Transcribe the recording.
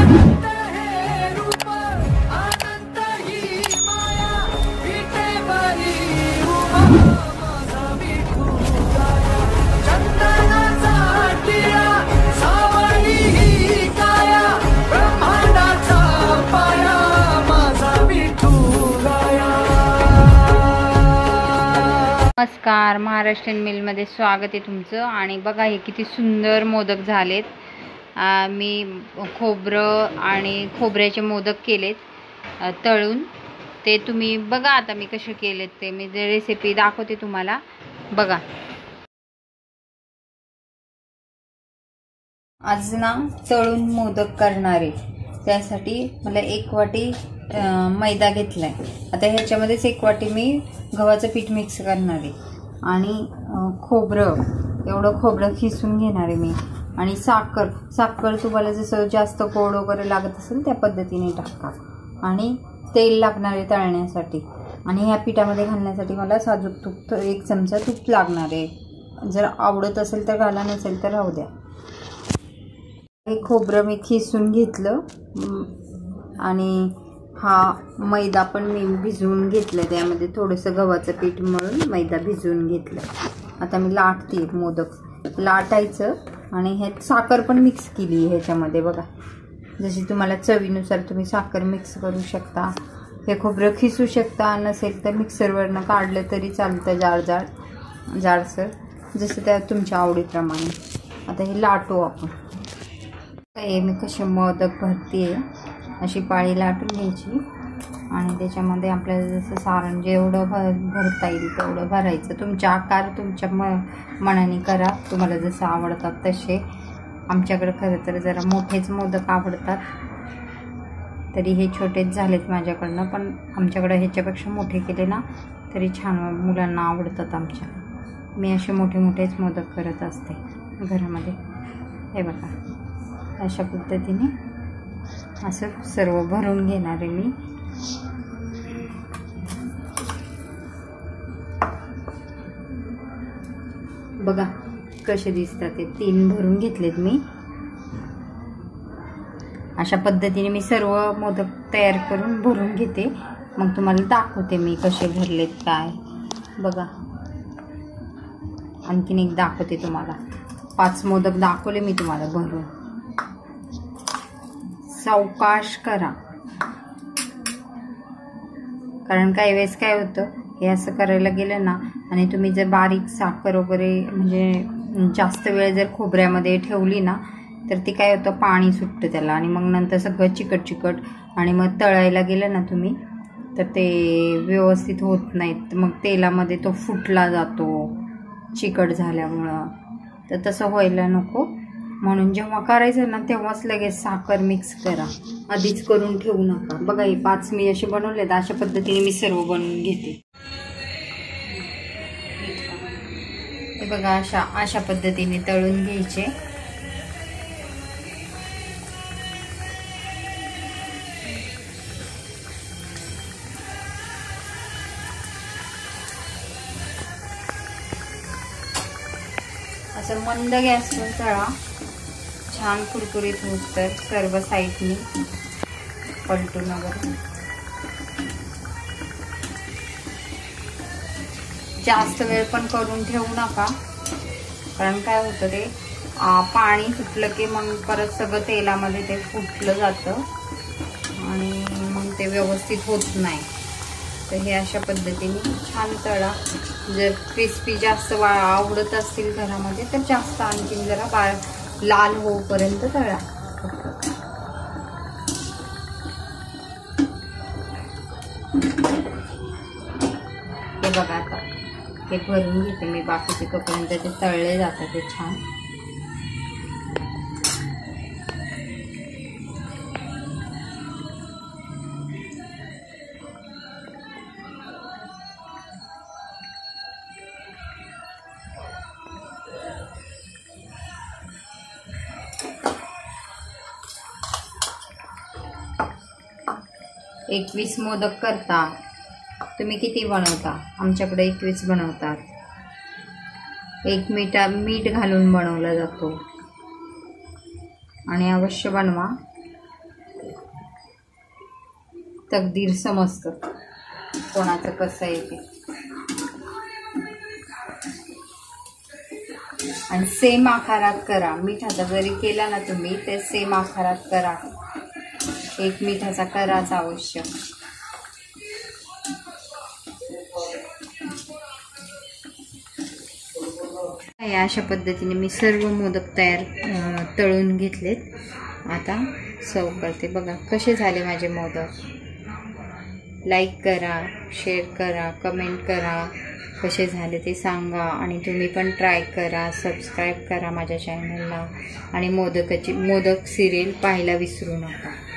नमस्कार, महाराष्ट्रीयन मिलमध्ये स्वागत आहे तुमचं। आणि बघा हे किती सुंदर मोदक झालेत। मी खोबरं आणि खोबऱ्याचे मोदक केलेत तळून। ते तुम्ही बघा आता मी कसे केलेत ते मी रेसिपी दाखवते तुम्हाला, बघा। आज ना तळून मोदक करणारे, त्यासाठी मला 1 वाटी मैदा घेतलाय। आता ह्याच्यामध्येच 1 वाटी मी गव्हाचं पीठ मिक्स करणार आहे आणि खोबरं, एवढं खोबरं खिसून घेणार आहे मी। आणि साखर तुम्हाला जसं जास्त गोड वगैरे लागत असेल त्या पद्धतीने टाका। आणि तेल लागणार आहे तळण्यासाठी। आणि ह्या पिठामध्ये घालण्यासाठी मला साजूक तूप 1 चमचा तूप लागणार आहे। जर आवडत असेल तर घाला, नसेल तर राहू द्या। हे खोबरं मी खिसून घेतलं आणि हा मैदा पण मी भिजवून घेतलं, त्यामध्ये थोडंसं गव्हाचं पीठ मळून मैदा भिजवून घेतलं। आता मी लाटते मोदक। लाटायचं आणि हे साखर पण मिक्स केली ह्याच्यामध्ये, बघा। जशी तुम्हाला चवीनुसार तुम्ही साखर मिक्स करू शकता। हे खोबरं खिसू शकता, नसेल तर मिक्सरवरनं काढलं तरी चालतं, जाडसर, जसं त्या तुमच्या आवडीप्रमाणे। आता हे लाटू आपण। हे मी कसे मोदक भरते, अशी पाळी लाटून घ्यायची आणि त्याच्यामध्ये आपल्याला जसं सारण जेवढं भरता येईल तेवढं भरायचं। तुमचा आकार तुमच्या मनाने करा, तुम्हाला जसं आवडतात तसे। आमच्याकडे खरं तर जरा मोठेच मोदक आवडतात, तरी हे छोटेच झालेत माझ्याकडनं, पण आमच्याकडे ह्याच्यापेक्षा मोठे केले ना तरी छान, मुलांना आवडतात आमच्या। मी असे मोठेच मोदक करत असते घरामध्ये। हे बघा, अशा पद्धतीने असं सर्व भरून घेणार आहे मी। बघा कसे दिसतात ते, 3 भरून घेतलेत मी। अशा पद्धतीने मी सर्व मोदक तयार करून भरून घेते, मग तुम्हाला दाखवते मी कसे भरलेत काय। बघा आणखीन एक दाखवते तुम्हाला। 5 मोदक दाखवले मी तुम्हाला भरून। सावकाश करा, कारण काही वेळेस काय होतं, हे असं करायला गेलं ना आणि तुम्ही जर बारीक साखर वगैरे म्हणजे जास्त वेळ जर खोबऱ्यामध्ये ठेवली ना तर ती काय होतं, पाणी सुटतं त्याला आणि मग नंतर सगळं चिकट आणि मग तळायला गेलं ना तुम्ही तर ते व्यवस्थित होत नाहीत। मग तेलामध्ये तो फुटला जातो चिकट झाल्यामुळं, तर तसं व्हायला नको। म्हणून जेव्हा करायचं ना तेव्हाच लगेच साखर मिक्स करा, आधीच करून ठेवू नका। बघा हे 5 मी असे बनवलेत, अशा पद्धतीने मी सर्व बनवून घेते। हे बघा अशा पद्धतीने तळून घ्यायचे। असं मंद गॅसवर तळा, छान कुरकुरीत होत तर सर्व साईडनी पलटून वगैरे। जास्त वेळ पण करून ठेवू नका, कारण काय होतं ते पाणी सुटलं की मग परत सगळं तेलामध्ये ते फुटलं जातं आणि मग ते व्यवस्थित होत नाही। तर हे अशा पद्धतीने छान तळा। जर क्रिस्पी जास्त आवडत असतील घरामध्ये तर जास्त आणखीन जरा लाल होईपर्यंत तळा। हे बघा आता हे भरून घेते मी, बाकीचे तोपर्यंत ते तळले जातात ते छान। एक 21 मोदक करता, तुम्ही किती बनवता? आमच्याकडे 21 बनवतात। एक मीठ घालून बनवला जातो आणि अवश्य बनवा, तकदीर समजतं कोणाचं कसं आहे ते. आणि सेम आकारात करा. मिठाचा जरी केला ना तुम्ही ते सेम आकारात करा. एक मिठाचा कराच आवश्यक. अशा पद्धतीने मी सर्व मोदक तळून घेतलेत. आता सर्व करते. बघा कसे झाले माझे मोदक. लाईक करा, शेअर करा, कमेंट करा, कसे झाले ते सांगा. आणि तुम्ही पण ट्राय करा, सबस्क्राईब करा माझ्या चॅनलला. आणि मोदक सिरियल पाहायला विसरू नका.